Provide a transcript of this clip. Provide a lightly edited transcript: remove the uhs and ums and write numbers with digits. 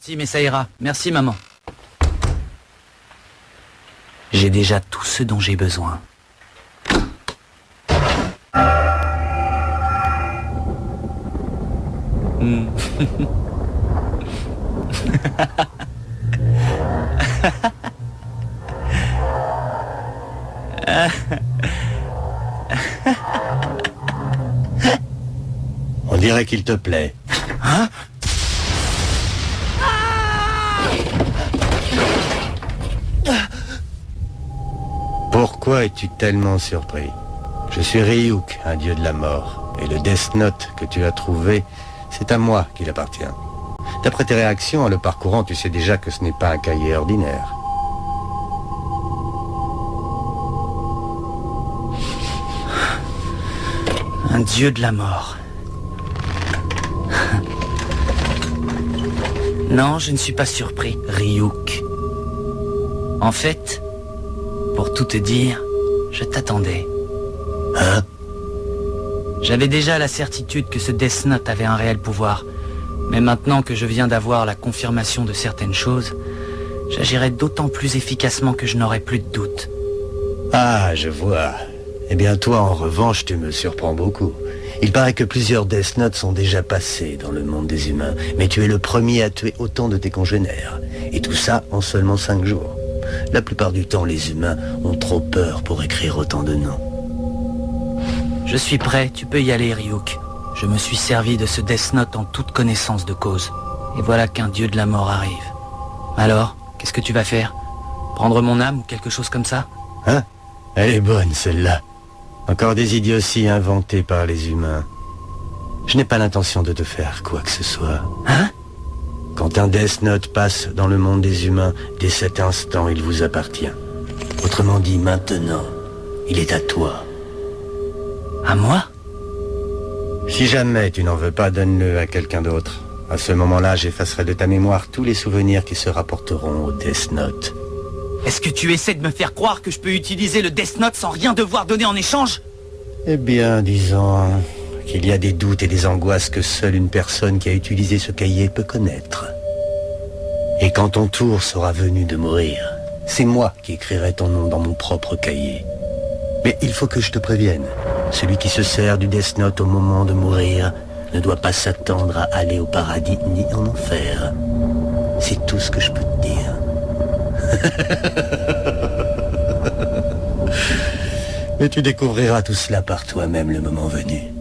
Si, mais ça ira. Merci, maman. J'ai déjà tout ce dont j'ai besoin. On dirait qu'il te plaît. Hein? Pourquoi es-tu tellement surpris? Je suis Ryuk, un dieu de la mort. Et le Death Note que tu as trouvé, c'est à moi qu'il appartient. D'après tes réactions en le parcourant, tu sais déjà que ce n'est pas un cahier ordinaire. Un dieu de la mort. Non, je ne suis pas surpris, Ryuk. En fait, pour tout te dire, je t'attendais. Hein? J'avais déjà la certitude que ce Death Note avait un réel pouvoir. Mais maintenant que je viens d'avoir la confirmation de certaines choses, j'agirai d'autant plus efficacement que je n'aurai plus de doute. Ah, je vois. Eh bien, toi, en revanche, tu me surprends beaucoup. Il paraît que plusieurs Death Notes sont déjà passés dans le monde des humains, mais tu es le premier à tuer autant de tes congénères. Et tout ça en seulement 5 jours. La plupart du temps, les humains ont trop peur pour écrire autant de noms. Je suis prêt, tu peux y aller, Ryuk. Je me suis servi de ce Death Note en toute connaissance de cause. Et voilà qu'un dieu de la mort arrive. Alors, qu'est-ce que tu vas faire? Prendre mon âme ou quelque chose comme ça? Hein? Elle est bonne, celle-là. Encore des idioties inventées par les humains. Je n'ai pas l'intention de te faire quoi que ce soit. Hein? Quand un Death Note passe dans le monde des humains, dès cet instant, il vous appartient. Autrement dit, maintenant, il est à toi. À moi? Si jamais tu n'en veux pas, donne-le à quelqu'un d'autre. À ce moment-là, j'effacerai de ta mémoire tous les souvenirs qui se rapporteront au Death Note. Est-ce que tu essaies de me faire croire que je peux utiliser le Death Note sans rien devoir donner en échange? Eh bien, disons qu'il y a des doutes et des angoisses que seule une personne qui a utilisé ce cahier peut connaître. Et quand ton tour sera venu de mourir, c'est moi qui écrirai ton nom dans mon propre cahier. Mais il faut que je te prévienne. Celui qui se sert du Death Note au moment de mourir ne doit pas s'attendre à aller au paradis ni en enfer. C'est tout ce que je peux te dire. Mais tu découvriras tout cela par toi-même le moment venu.